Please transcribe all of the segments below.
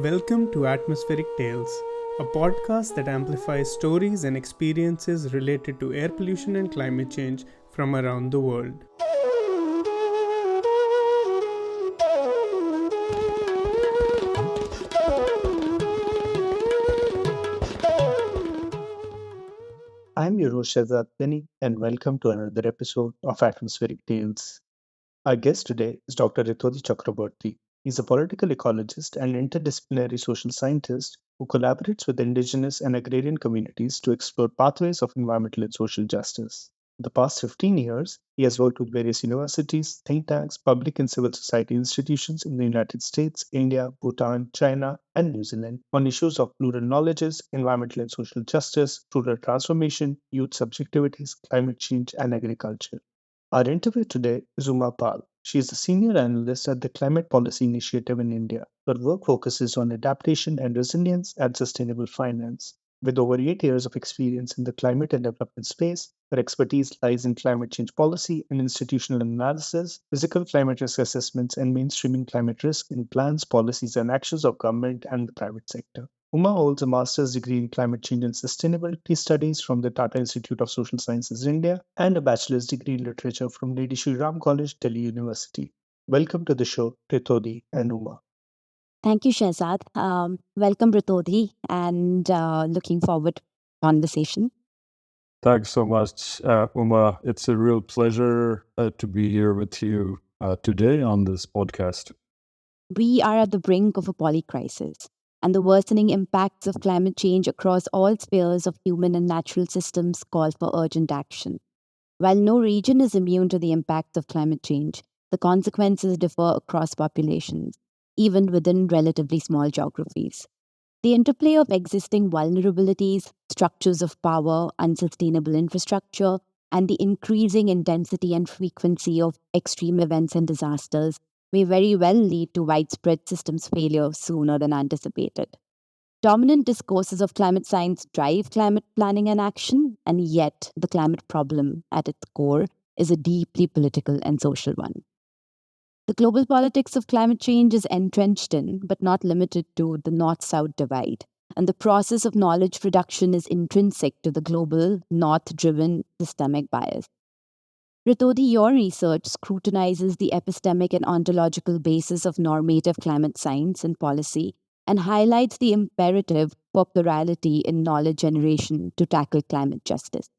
Welcome to Atmospheric Tales, a podcast that amplifies stories and experiences related to air pollution and climate change from around the world. I'm your host Shazad Benny, and welcome to another episode of Atmospheric Tales. Our guest today is Dr. Ritodhi Chakraborty. He's a political ecologist and interdisciplinary social scientist who collaborates with Indigenous and agrarian communities to explore pathways of environmental and social justice. For the past 15 years, he has worked with various universities, think tanks, public and civil society institutions in the United States, India, Bhutan, China, and New Zealand on issues of plural knowledges, environmental and social justice, rural transformation, youth subjectivities, climate change, and agriculture. Our interview today is Uma Pal. She is a senior analyst at the Climate Policy Initiative in India. Her work focuses on adaptation and resilience and sustainable finance. With over 8 years of experience in the climate and development space, her expertise lies in climate change policy and institutional analysis, physical climate risk assessments, and mainstreaming climate risk in plans, policies, and actions of government and the private sector. Uma holds a master's degree in climate change and sustainability studies from the Tata Institute of Social Sciences, India, and a bachelor's degree in literature from Lady Shri Ram College, Delhi University. Welcome to the show, Ritodhi and Uma. Thank you, Shehzad. Welcome, Ritodhi, and looking forward to conversation. Thanks so much, Uma. It's a real pleasure to be here with you today on this podcast. We are at the brink of a polycrisis, and the worsening impacts of climate change across all spheres of human and natural systems call for urgent action. While no region is immune to the impacts of climate change, the consequences differ across populations, even within relatively small geographies. The interplay of existing vulnerabilities, structures of power, unsustainable infrastructure, and the increasing intensity and frequency of extreme events and disasters may very well lead to widespread systems failure sooner than anticipated. Dominant discourses of climate science drive climate planning and action, and yet the climate problem at its core is a deeply political and social one. The global politics of climate change is entrenched in, but not limited to, the North South divide. And the process of knowledge production is intrinsic to the global, North driven systemic bias. Ritodhi, your research scrutinizes the epistemic and ontological basis of normative climate science and policy and highlights the imperative for plurality in knowledge generation to tackle climate justice.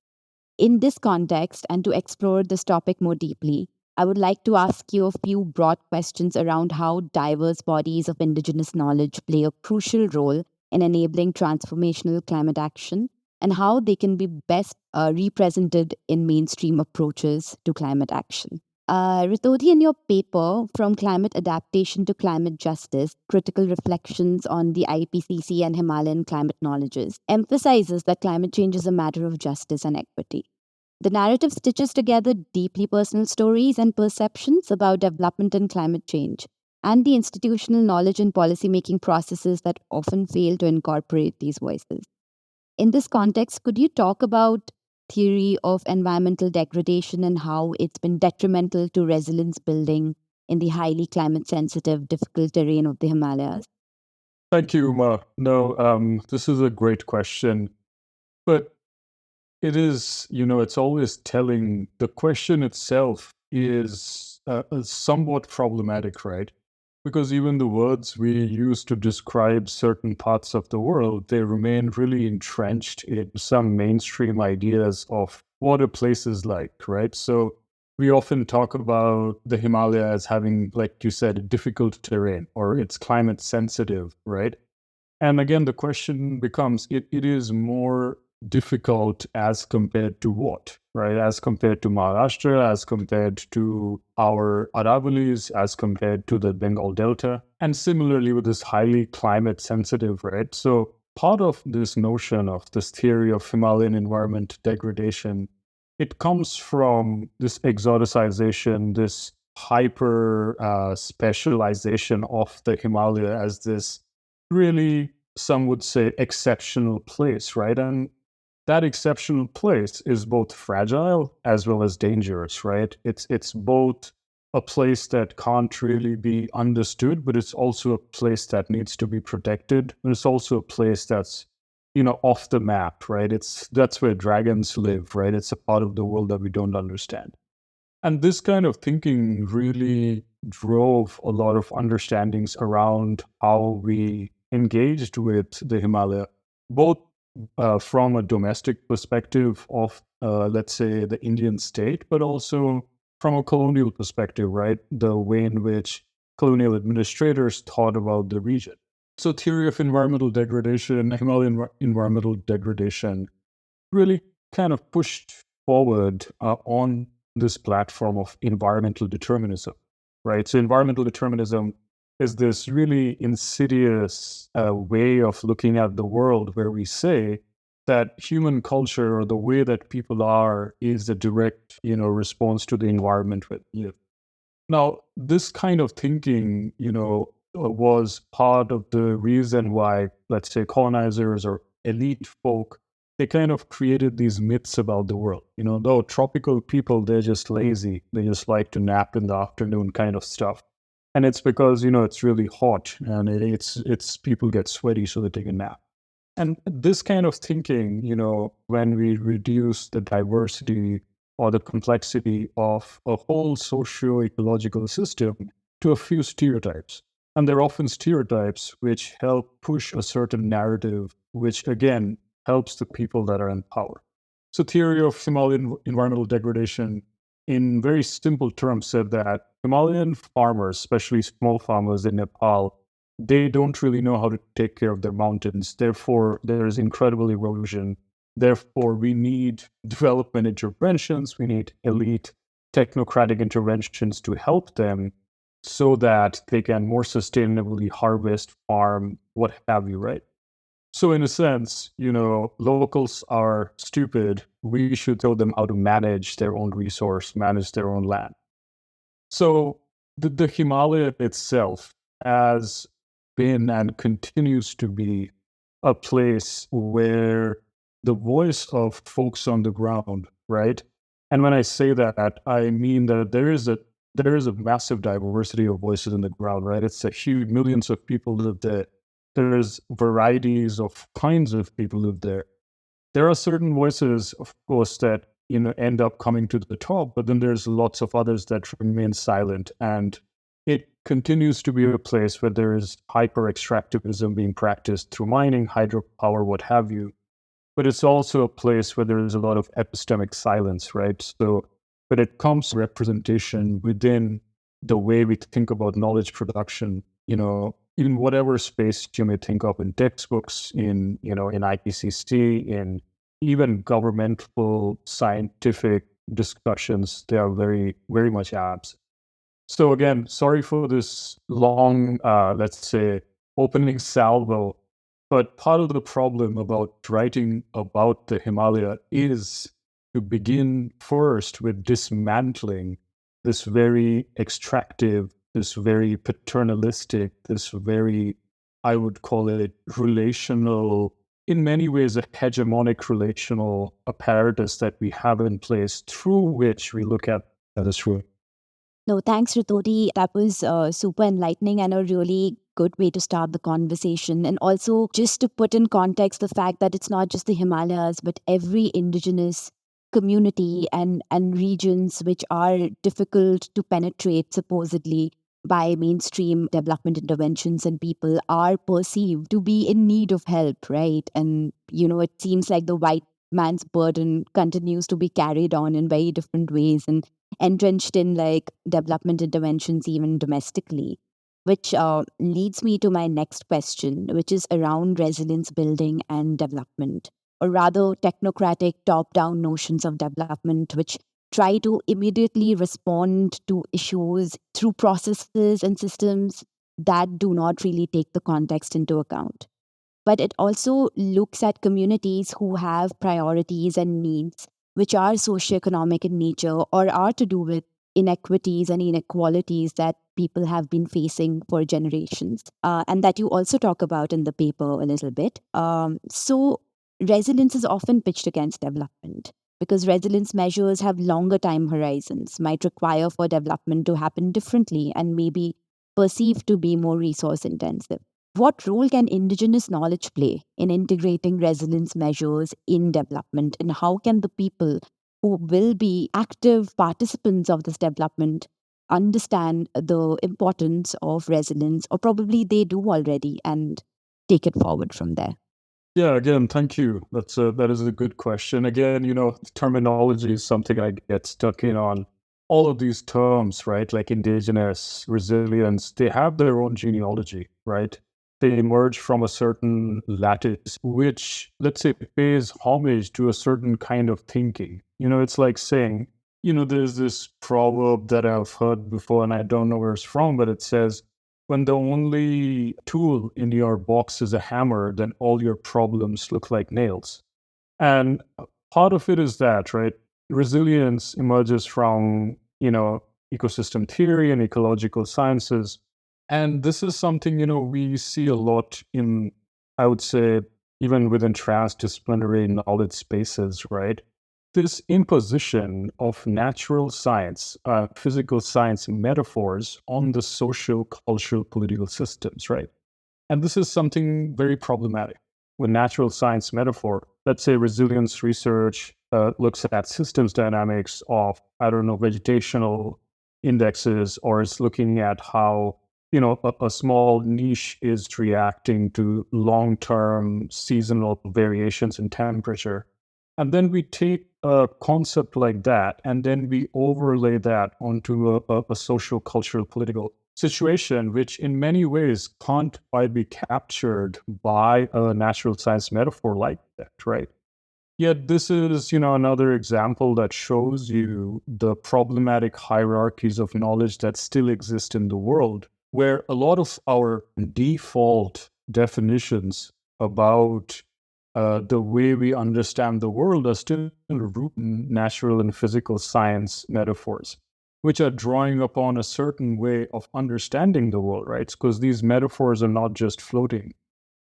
In this context, and to explore this topic more deeply, I would like to ask you a few broad questions around how diverse bodies of Indigenous knowledge play a crucial role in enabling transformational climate action and how they can be best represented in mainstream approaches to climate action. Ritodhi, in your paper, From Climate Adaptation to Climate Justice, Critical Reflections on the IPCC and Himalayan Climate Knowledges, emphasizes that climate change is a matter of justice and equity. The narrative stitches together deeply personal stories and perceptions about development and climate change, and the institutional knowledge and policymaking processes that often fail to incorporate these voices. In this context, could you talk about theory of environmental degradation and how it's been detrimental to resilience building in the highly climate sensitive, difficult terrain of the Himalayas? Thank you, Uma. No, this is a great question. But it is, it's always telling. The question itself is somewhat problematic, right? Because even the words we use to describe certain parts of the world, they remain really entrenched in some mainstream ideas of what a place is like, right? So we often talk about the Himalaya as having, like you said, a difficult terrain or it's climate sensitive, right? And again, the question becomes, it is more difficult as compared to what, right? As compared to Maharashtra, as compared to our Aravallis, as compared to the Bengal Delta, and similarly with this highly climate sensitive, right? So part of this notion of this theory of Himalayan environment degradation, it comes from this exoticization, this hyper specialization of the Himalaya as this really, some would say, exceptional place, right? And that exceptional place is both fragile as well as dangerous, right? It's both a place that can't really be understood, but it's also a place that needs to be protected. And it's also a place that's, off the map, right? That's where dragons live, right? It's a part of the world that we don't understand. And this kind of thinking really drove a lot of understandings around how we engaged with the Himalaya, both from a domestic perspective of, let's say, the Indian state, but also from a colonial perspective, right? The way in which colonial administrators thought about the region. So, theory of environmental degradation, Himalayan environmental degradation, really kind of pushed forward on this platform of environmental determinism, right? So environmental determinism is this really insidious way of looking at the world where we say that human culture or the way that people are is a direct, response to the environment with you. Now, this kind of thinking, was part of the reason why, let's say, colonizers or elite folk, they kind of created these myths about the world. Though tropical people, they're just lazy. They just like to nap in the afternoon kind of stuff. And it's because, it's really hot and it's people get sweaty, so they take a nap. And this kind of thinking, when we reduce the diversity or the complexity of a whole socio-ecological system to a few stereotypes. And they're often stereotypes which help push a certain narrative, which again helps the people that are in power. So, theory of Himalayan environmental degradation, in very simple terms, said that Himalayan farmers, especially small farmers in Nepal, they don't really know how to take care of their mountains. Therefore, there is incredible erosion. Therefore, we need development interventions. We need elite technocratic interventions to help them so that they can more sustainably harvest, farm, what have you, right? So in a sense, locals are stupid. We should tell them how to manage their own resource, manage their own land. So the Himalaya itself has been and continues to be a place where the voice of folks on the ground, right? And when I say that, I mean that there is a massive diversity of voices in the ground, right? It's a huge millions of people live there. There's varieties of kinds of people live there. There are certain voices, of course, that end up coming to the top, but then there's lots of others that remain silent, and it continues to be a place where there is hyper extractivism being practiced through mining, hydropower, what have you. But it's also a place where there is a lot of epistemic silence, right? So when it comes to representation within the way we think about knowledge production, in whatever space you may think of, in textbooks, in IPCC, in even governmental scientific discussions, they are very, very much absent. So again, sorry for this long, let's say, opening salvo, but part of the problem about writing about the Himalaya is to begin first with dismantling this very extractive, this very paternalistic, this very, I would call it relational, in many ways, a hegemonic relational apparatus that we have in place through which we look at this room. No, thanks, Ritodhi. That was super enlightening and a really good way to start the conversation. And also, just to put in context the fact that it's not just the Himalayas, but every indigenous community and regions which are difficult to penetrate, supposedly, by mainstream development interventions, and people are perceived to be in need of help, right? And, it seems like the white man's burden continues to be carried on in very different ways. And entrenched in like development interventions even domestically, which leads me to my next question, which is around resilience building and development, or rather technocratic top-down notions of development which try to immediately respond to issues through processes and systems that do not really take the context into account. But it also looks at communities who have priorities and needs which are socioeconomic in nature or are to do with inequities and inequalities that people have been facing for generations, and that you also talk about in the paper a little bit. So, resilience is often pitched against development. because resilience measures have longer time horizons, might require for development to happen differently, and may be perceived to be more resource intensive. What role can Indigenous knowledge play in integrating resilience measures in development, and how can the people who will be active participants of this development understand the importance of resilience, or probably they do already, and take it forward from there? Yeah, again, thank you. That is a good question. Again, terminology is something I get stuck in on. All of these terms, right, like indigenous, resilience, they have their own genealogy, right? They emerge from a certain lattice, which, let's say, pays homage to a certain kind of thinking. It's like saying, there's this proverb that I've heard before, and I don't know where it's from, but it says, when the only tool in your box is a hammer, then all your problems look like nails. And part of it is that, right? Resilience emerges from, ecosystem theory and ecological sciences. And this is something, we see a lot in, I would say, even within transdisciplinary knowledge spaces, right? This imposition of natural science, physical science metaphors on the social, cultural, political systems, right? And this is something very problematic. With natural science metaphor, let's say resilience research looks at systems dynamics of, I don't know, vegetational indexes, or it's looking at how, a small niche is reacting to long-term seasonal variations in temperature. And then we take a concept like that, and then we overlay that onto a social, cultural, political situation, which in many ways can't quite be captured by a natural science metaphor like that, right? Yet this is, another example that shows you the problematic hierarchies of knowledge that still exist in the world, where a lot of our default definitions about the way we understand the world are still rooted in natural and physical science metaphors, which are drawing upon a certain way of understanding the world, right? Because these metaphors are not just floating,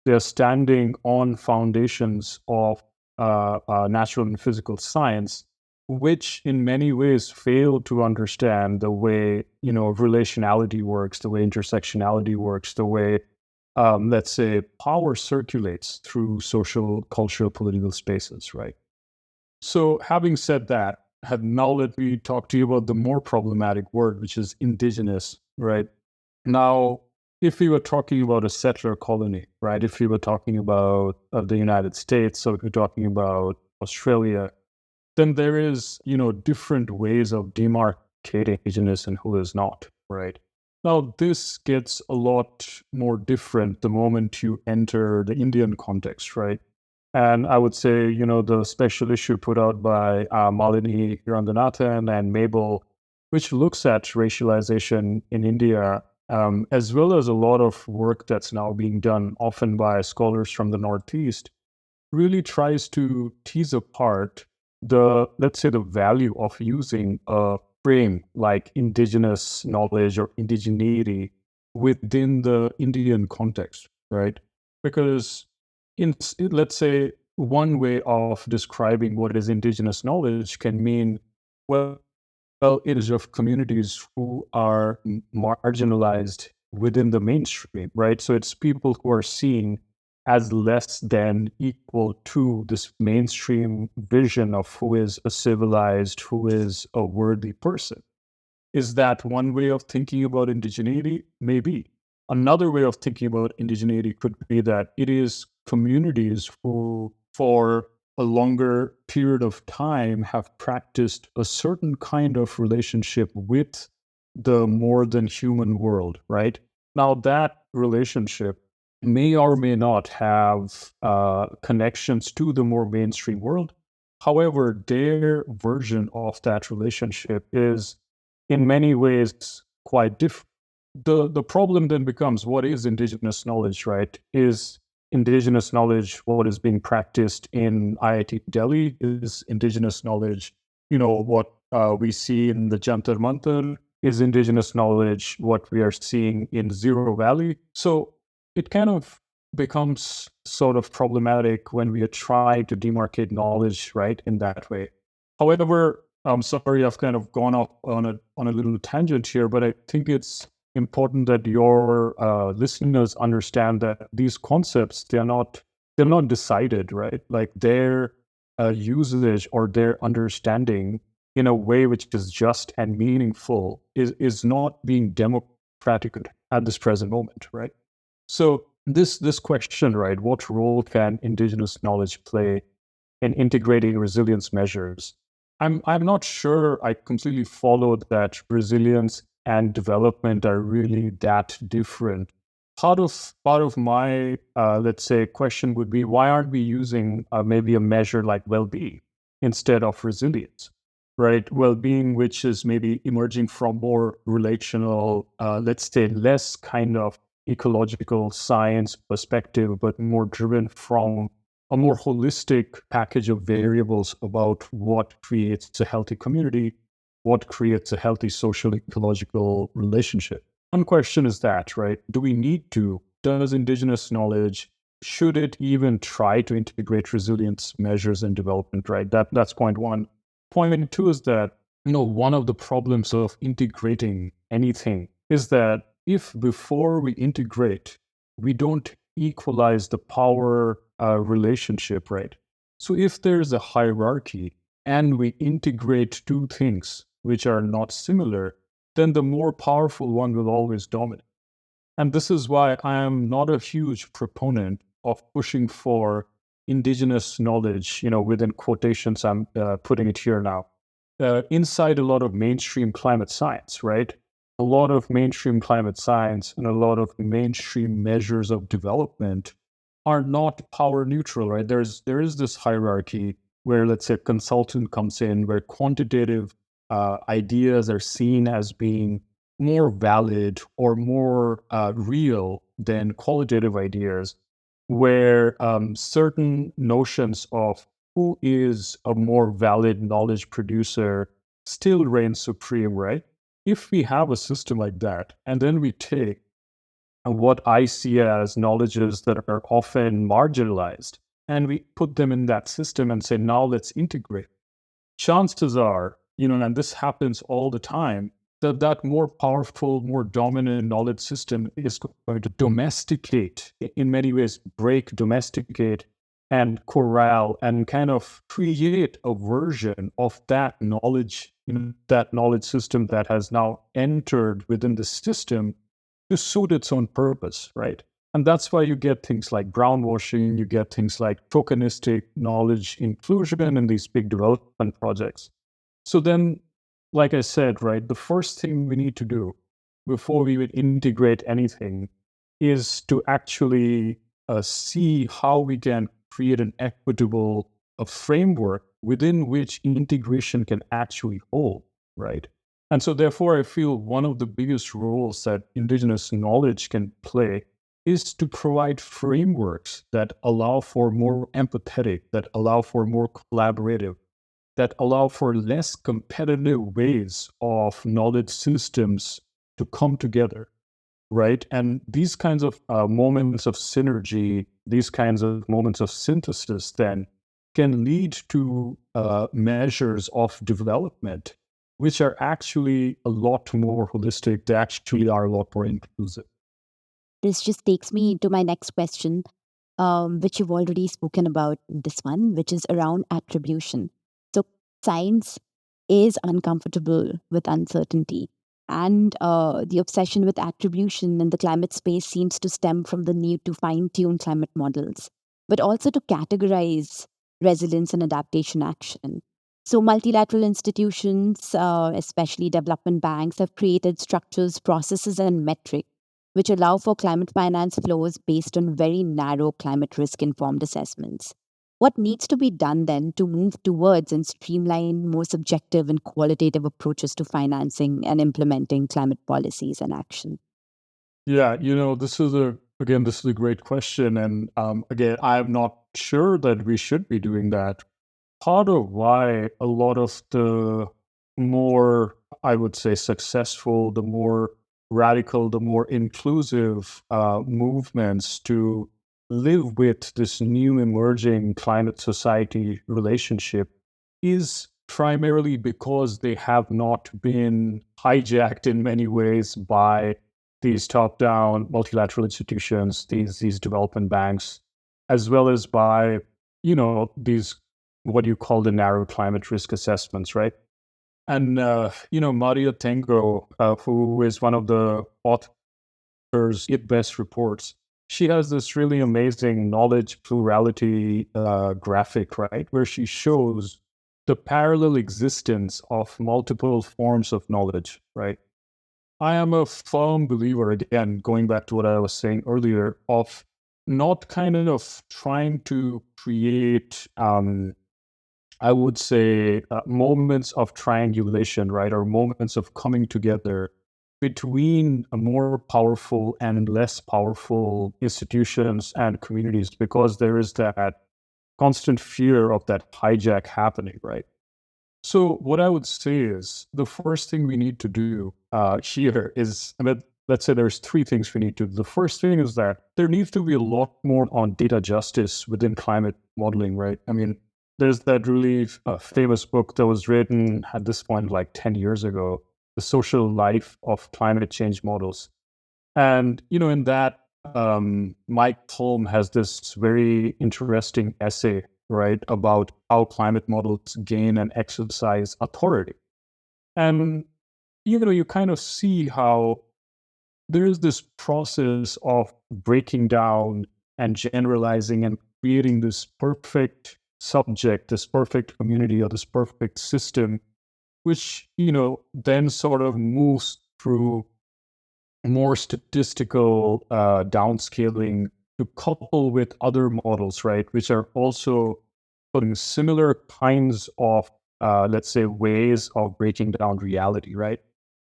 they're standing on foundations of natural and physical science, which in many ways fail to understand the way, relationality works, the way intersectionality works, the way, let's say, power circulates through social, cultural, political spaces, right? So having said that, now let me talk to you about the more problematic word, which is indigenous, right? Now, if we were talking about a settler colony, right? If we were talking about the United States, so if we're talking about Australia, then there is, different ways of demarcating indigenous and who is not, right? Now, this gets a lot more different the moment you enter the Indian context, right? And I would say, the special issue put out by Malini Hirandanathan and Mabel, which looks at racialization in India, as well as a lot of work that's now being done, often by scholars from the Northeast, really tries to tease apart let's say, the value of using a frame like indigenous knowledge or indigeneity within the Indian context, right? Because let's say, one way of describing what is indigenous knowledge can mean, well, it is of communities who are marginalized within the mainstream, right? So it's people who are seen as less than equal to this mainstream vision of who is a civilized, who is a worthy person. Is that one way of thinking about indigeneity? Maybe. Another way of thinking about indigeneity could be that it is communities who, for a longer period of time, have practiced a certain kind of relationship with the more than human world, right? Now, that relationship may or may not have connections to the more mainstream world. However, their version of that relationship is in many ways quite different. The problem then becomes, what is indigenous knowledge, right? Is indigenous knowledge what is being practiced in IIT Delhi? Is indigenous knowledge, what we see in the Jantar Mantar? Is indigenous knowledge what we are seeing in Zero Valley? So it kind of becomes sort of problematic when we try to demarcate knowledge, right, in that way. However, I'm sorry I've kind of gone off on a little tangent here, but I think it's important that your listeners understand that these concepts they're not decided, right? Like their usage or their understanding in a way which is just and meaningful is not being democratic at this present moment, right? So this question, right? What role can indigenous knowledge play in integrating resilience measures? I'm not sure I completely followed that resilience and development are really that different. Part of my let's say question would be, why aren't we using maybe a measure like well-being instead of resilience, right? Well-being, which is maybe emerging from more relational, let's say less kind of ecological science perspective, but more driven from a more holistic package of variables about what creates a healthy community, what creates a healthy social ecological relationship. One question is that, right? Do we need to? Does indigenous knowledge, should it even try to integrate resilience measures in development, right? That's point one. Point two is that, one of the problems of integrating anything is that if before we integrate, we don't equalize the power relationship, right? So if there's a hierarchy and we integrate two things which are not similar, then the more powerful one will always dominate. And this is why I am not a huge proponent of pushing for indigenous knowledge, within quotations, I'm putting it here now, inside a lot of mainstream climate science, right? A lot of mainstream climate science and a lot of mainstream measures of development are not power neutral, right? There is this hierarchy where, let's say, a consultant comes in, where quantitative ideas are seen as being more valid or more real than qualitative ideas, where certain notions of who is a more valid knowledge producer still reigns supreme, right? If we have a system like that, and then we take what I see as knowledges that are often marginalized, and we put them in that system and say, now let's integrate. Chances are, and this happens all the time, that more powerful, more dominant knowledge system is going to domesticate, in many ways, domesticate, and corral and kind of create a version of that knowledge, that knowledge system that has now entered within the system to suit its own purpose, right? And that's why you get things like brownwashing, you get things like tokenistic knowledge inclusion in these big development projects. So then, like I said, right, the first thing we need to do before we would integrate anything is to actually see how we can create an equitable framework within which integration can actually hold, right? And so, therefore, I feel one of the biggest roles that indigenous knowledge can play is to provide frameworks that allow for more empathetic, that allow for more collaborative, that allow for less competitive ways of knowledge systems to come together, right? And these kinds of moments of synergy, these kinds of moments of synthesis, then can lead to measures of development, which are actually a lot more holistic. They actually are a lot more inclusive. This just takes me to my next question, which you've already spoken about this one, which is around attribution. So, science is uncomfortable with uncertainty. And the obsession with attribution in the climate space seems to stem from the need to fine tune climate models, but also to categorize resilience and adaptation action. So, multilateral institutions, especially development banks, have created structures, processes, and metrics which allow for climate finance flows based on very narrow climate risk informed assessments. What needs to be done then to move towards and streamline more subjective and qualitative approaches to financing and implementing climate policies and action? Yeah, this is a great question. And again, I'm not sure that we should be doing that. Part of why a lot of the more, I would say, successful, the more radical, the more inclusive movements to live with this new emerging climate society relationship is primarily because they have not been hijacked in many ways by these top-down multilateral institutions, these development banks, as well as by, these what you call the narrow climate risk assessments, right? And, Maria Tengo, who is one of the authors It Best reports, she has this really amazing knowledge plurality graphic, right? Where she shows the parallel existence of multiple forms of knowledge, right? I am a firm believer, again, going back to what I was saying earlier, of not kind of trying to create I would say moments of triangulation, right, or moments of coming together between a more powerful and less powerful institutions and communities, because there is that constant fear of that hijack happening, right? So what I would say is the first thing we need to do here is, let's say there's three things we need to do. The first thing is that there needs to be a lot more on data justice within climate modeling, right? I mean, there's that really famous book that was written at this point like 10 years ago, The Social Life of Climate Change Models. And, in that, Mike Holm has this very interesting essay, right, about how climate models gain and exercise authority. And, you kind of see how there is this process of breaking down and generalizing and creating this perfect subject, this perfect community, or this perfect system, which, then sort of moves through more statistical downscaling to couple with other models, right, which are also putting similar kinds of, let's say, ways of breaking down reality, right?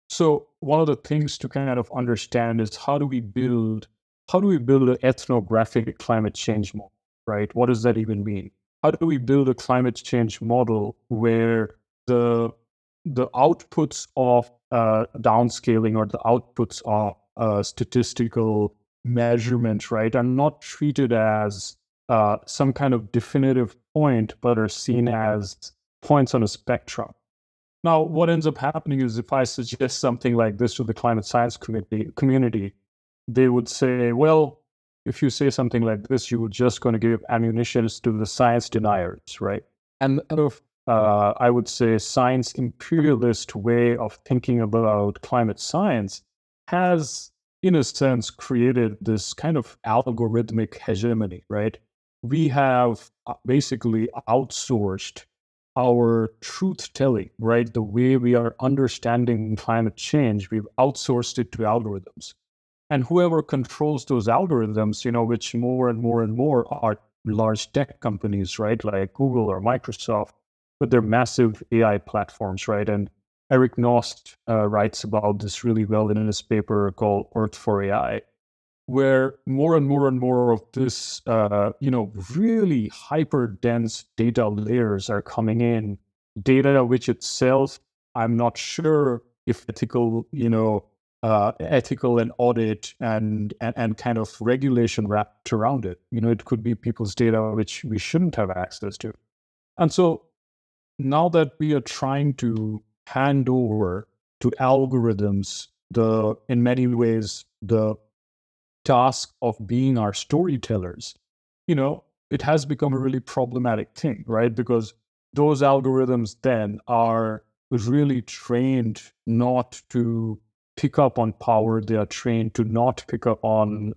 So one of the things to kind of understand is how do we build an ethnographic climate change model, right? What does that even mean? How do we build a climate change model where the outputs of downscaling or the outputs of statistical measurement, right, are not treated as some kind of definitive point, but are seen as points on a spectrum. Now, what ends up happening is if I suggest something like this to the climate science community, they would say, well, if you say something like this, you're just going to give ammunition to the science deniers, right? And I would say science imperialist way of thinking about climate science has, in a sense, created this kind of algorithmic hegemony, right? We have basically outsourced our truth telling, right? The way we are understanding climate change, we've outsourced it to algorithms. And whoever controls those algorithms, which more and more and more are large tech companies, right? Like Google or Microsoft, with their massive AI platforms, right? And Eric Nost writes about this really well in his paper called Earth for AI, where more and more and more of this, really hyper dense data layers are coming in, data which itself, I'm not sure if ethical and audit and kind of regulation wrapped around it. It could be people's data which we shouldn't have access to. And so now that we are trying to hand over to algorithms in many ways, the task of being our storytellers, it has become a really problematic thing, right? Because those algorithms then are really trained not to pick up on power. They are trained to not pick up on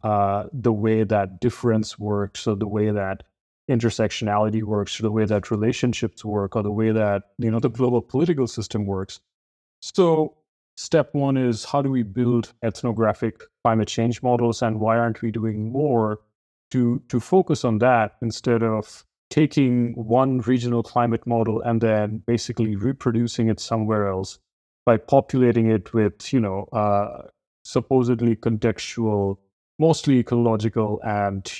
the way that difference works, or the way that intersectionality works, or the way that relationships work, or the way that, the global political system works. So step one is, how do we build ethnographic climate change models, and why aren't we doing more to focus on that instead of taking one regional climate model and then basically reproducing it somewhere else by populating it with, supposedly contextual, mostly ecological and,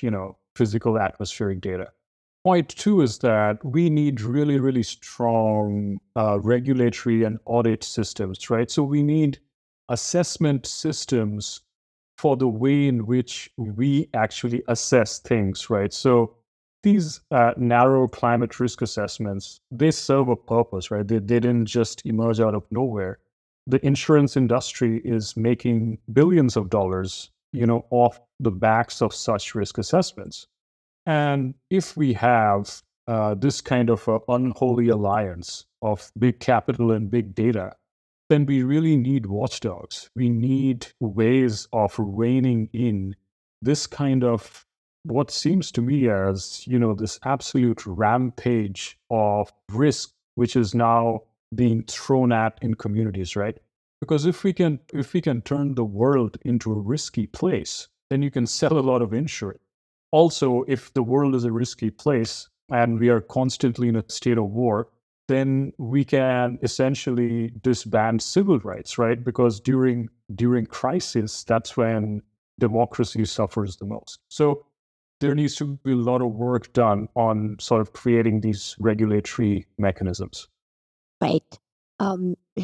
physical atmospheric data. Point two is that we need really, really strong regulatory and audit systems, right? So we need assessment systems for the way in which we actually assess things, right? So these narrow climate risk assessments, they serve a purpose, right? They didn't just emerge out of nowhere. The insurance industry is making billions of dollars, off the backs of such risk assessments. And if we have this kind of unholy alliance of big capital and big data, then we really need watchdogs. We need ways of reining in this kind of what seems to me as, this absolute rampage of risk, which is now being thrown at in communities, right? Because if we can turn the world into a risky place, then you can sell a lot of insurance. Also, if the world is a risky place and we are constantly in a state of war, then we can essentially disband civil rights, right? Because during crisis, that's when democracy suffers the most. So there needs to be a lot of work done on sort of creating these regulatory mechanisms. Right.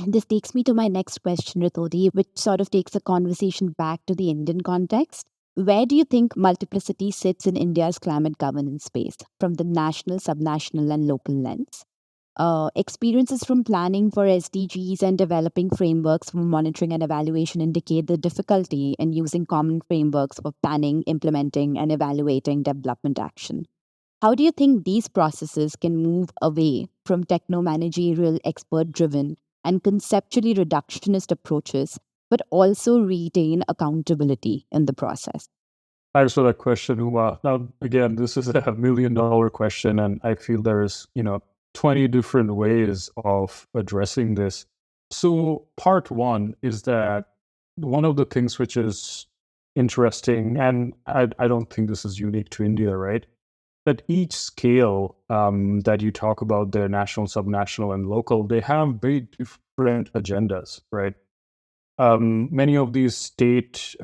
This takes me to my next question, Ritodhi, which sort of takes the conversation back to the Indian context. Where do you think multiplicity sits in India's climate governance space from the national, subnational, and local lens? Experiences from planning for SDGs and developing frameworks for monitoring and evaluation indicate the difficulty in using common frameworks for planning, implementing, and evaluating development action. How do you think these processes can move away from techno-managerial, expert-driven, and conceptually reductionist approaches, but also retain accountability in the process? Thanks for that question, Uma. Now, again, this is a million-dollar question, and I feel there's, 20 different ways of addressing this. So part one is that one of the things which is interesting, and I don't think this is unique to India, right? That each scale that you talk about, the national, subnational, and local, they have very different agendas, right? Many of these state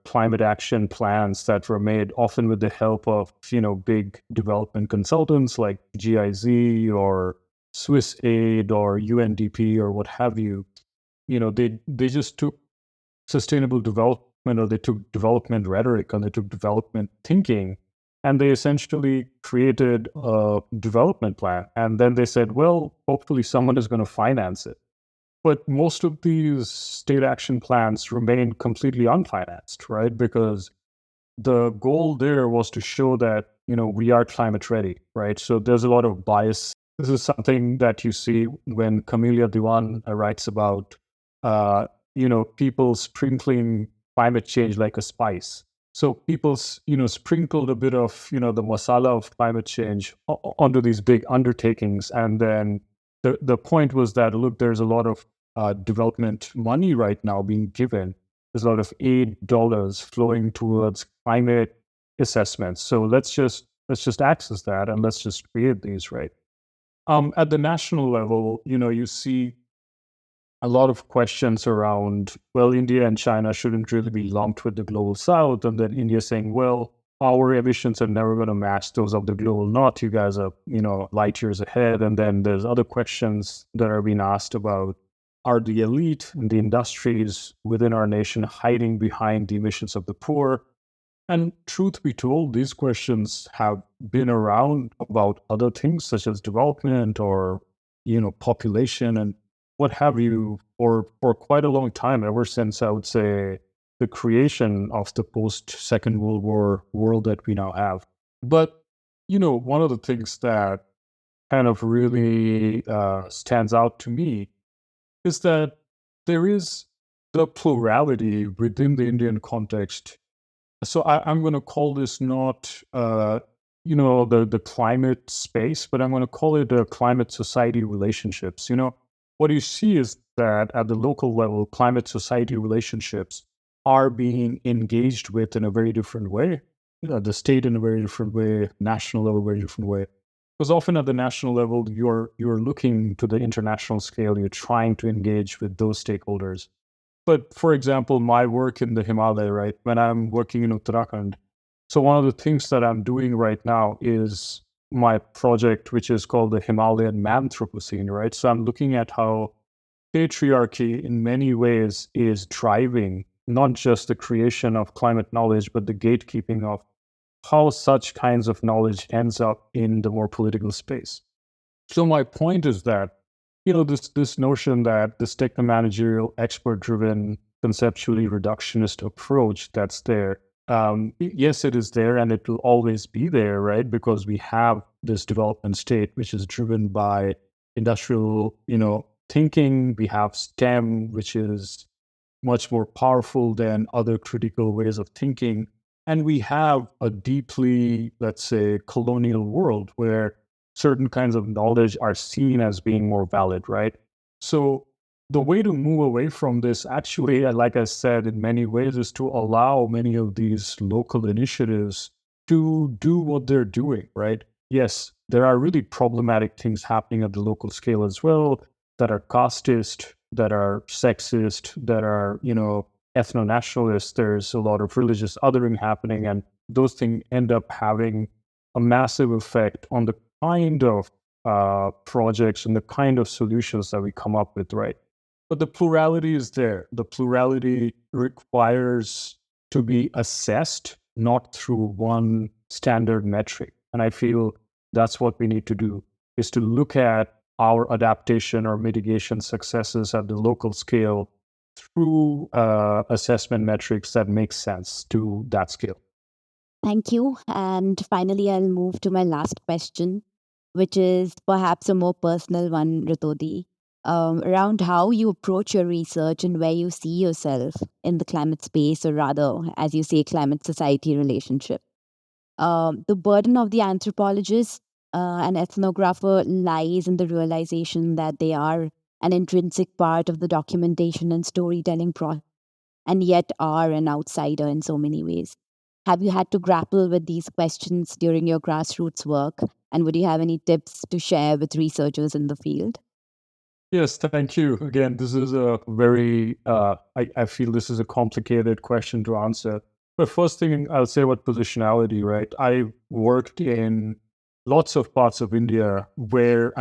climate action plans that were made, often with the help of big development consultants like GIZ or Swiss Aid or UNDP or what have you, they just took sustainable development, or they took development rhetoric, or they took development thinking, and they essentially created a development plan. And then they said, well, hopefully someone is going to finance it. But most of these state action plans remain completely unfinanced, right? Because the goal there was to show that, we are climate ready, right? So there's a lot of bias. This is something that you see when Camelia Diwan writes about, people sprinkling climate change like a spice. So people, sprinkled a bit of, the masala of climate change onto these big undertakings. And then the point was that, look, there's a lot of development money right now being given. There's a lot of aid dollars flowing towards climate assessments. So let's just access that and let's just create these, right? At the national level, you see a lot of questions around, well, India and China shouldn't really be lumped with the global south. And then India saying, well, our emissions are never going to match those of the global north. You guys are, light years ahead. And then there's other questions that are being asked about, are the elite and the industries within our nation hiding behind the emissions of the poor? And truth be told, these questions have been around about other things such as development or, population and what have you for quite a long time, ever since I would say the creation of the post-Second World War world that we now have. But, one of the things that kind of really stands out to me is that there is the plurality within the Indian context. So I'm going to call this not, the climate space, but I'm going to call it climate society relationships. What you see is that at the local level, climate society relationships are being engaged with in a very different way. The state in a very different way, national level, very different way. Because often at the national level, you're looking to the international scale, you're trying to engage with those stakeholders. But for example, my work in the Himalaya, right, when I'm working in Uttarakhand, so one of the things that I'm doing right now is my project, which is called the Himalayan Manthropocene, right? So I'm looking at how patriarchy in many ways is driving not just the creation of climate knowledge, but the gatekeeping of how such kinds of knowledge ends up in the more political space. So my point is that, this notion that this techno-managerial, expert-driven, conceptually reductionist approach that's there, yes, it is there, and it will always be there, right? Because we have this development state which is driven by industrial, thinking. We have STEM, which is much more powerful than other critical ways of thinking. And we have a deeply, let's say, colonial world where certain kinds of knowledge are seen as being more valid, right? So the way to move away from this, actually, like I said, in many ways, is to allow many of these local initiatives to do what they're doing, right? Yes, there are really problematic things happening at the local scale as well that are casteist, that are sexist, that are, ethno-nationalist. There's a lot of religious othering happening, and those things end up having a massive effect on the kind of projects and the kind of solutions that we come up with, right? But the plurality is there. The plurality requires to be assessed, not through one standard metric. And I feel that's what we need to do, is to look at our adaptation or mitigation successes at the local scale through assessment metrics that make sense to that scale. Thank you. And finally, I'll move to my last question, which is perhaps a more personal one, Ritodhi, around how you approach your research and where you see yourself in the climate space, or rather, as you say, climate society relationship. The burden of the anthropologist and ethnographer lies in the realization that they are an intrinsic part of the documentation and storytelling process, and yet are an outsider in so many ways. Have you had to grapple with these questions during your grassroots work? And would you have any tips to share with researchers in the field? Yes, thank you. Again, this is a very, I feel this is a complicated question to answer. But first thing I'll say about positionality, right? I worked in lots of parts of India where,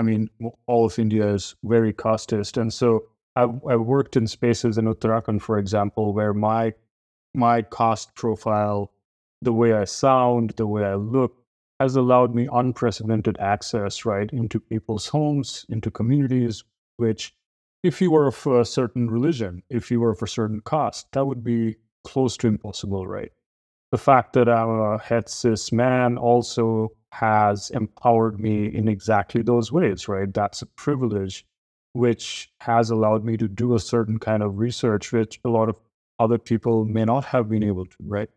all of India is very casteist. And so I worked in spaces in Uttarakhand, for example, where my caste profile, the way I sound, the way I look, has allowed me unprecedented access, right, into people's homes, into communities, which, if you were of a certain religion, if you were of a certain caste, that would be close to impossible, right? The fact that I'm a het cis man also has empowered me in exactly those ways, right? That's a privilege, which has allowed me to do a certain kind of research, which a lot of other people may not have been able to, right?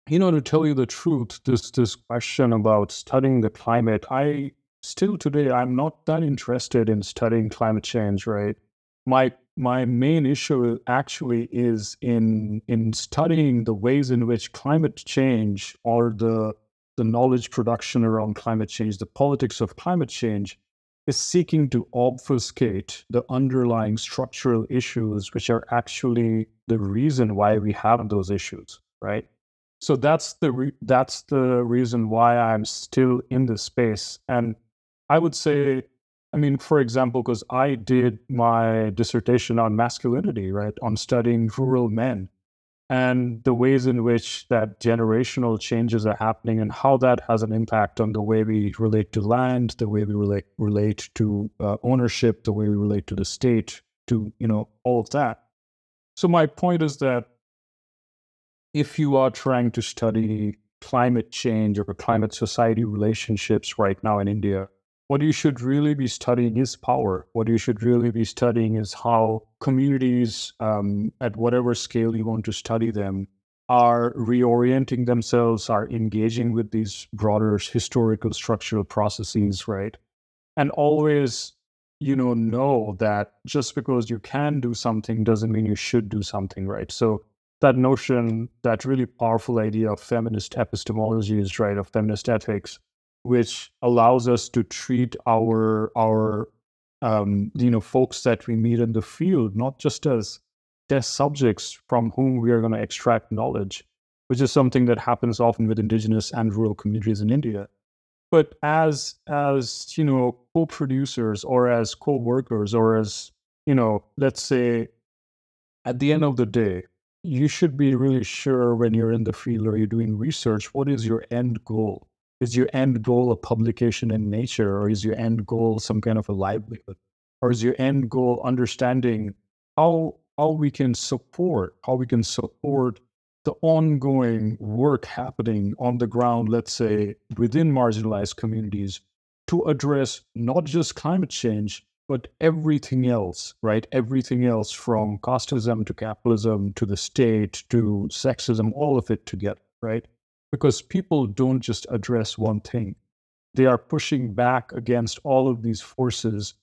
To tell you the truth, this question about studying the climate, still today I'm not that interested in studying climate change, right? My main issue actually is in studying the ways in which climate change, or the knowledge production around climate change, the politics of climate change, is seeking to obfuscate the underlying structural issues, which are actually the reason why we have those issues, right? So that's the reason why I'm still in this space. And I would say, for example, because I did my dissertation on masculinity, right, on studying rural men and the ways in which that generational changes are happening and how that has an impact on the way we relate to land, the way we relate to ownership, the way we relate to the state, to all of that. So my point is that if you are trying to study climate change or climate society relationships right now in India, what you should really be studying is power. What you should really be studying is how communities, at whatever scale you want to study them, are reorienting themselves, are engaging with these broader historical structural processes, right? And always, know that just because you can do something doesn't mean you should do something, right? So that notion, that really powerful idea of feminist epistemology is right, of feminist ethics, which allows us to treat our folks that we meet in the field not just as test subjects from whom we are going to extract knowledge, which is something that happens often with indigenous and rural communities in India, but as co-producers, or as co-workers, or as let's say, at the end of the day, you should be really sure when you're in the field or you're doing research, what is your end goal? Is your end goal a publication in Nature, or is your end goal some kind of a livelihood? Or is your end goal understanding how we can support the ongoing work happening on the ground, let's say within marginalized communities, to address not just climate change, but everything else, right? Everything else from casteism to capitalism to the state to sexism, all of it together, right? Because people don't just address one thing. They are pushing back against all of these forces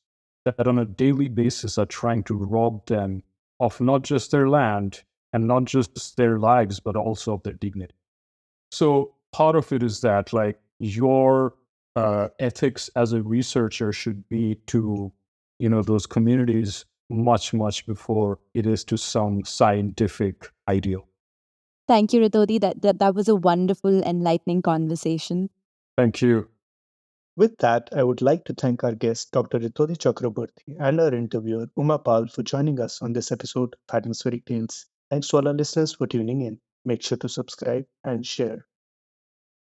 that on a daily basis are trying to rob them of not just their land and not just their lives, but also of their dignity. So part of it is that, like, your ethics as a researcher should be to, those communities much before it is to some scientific ideal. Thank you, Ritodhi. That was a wonderful, enlightening conversation. Thank you. With that, I would like to thank our guest, Dr. Ritodhi Chakraborty, and our interviewer, Uma Pal, for joining us on this episode of Atmospheric Tales. Thanks to all our listeners for tuning in. Make sure to subscribe and share.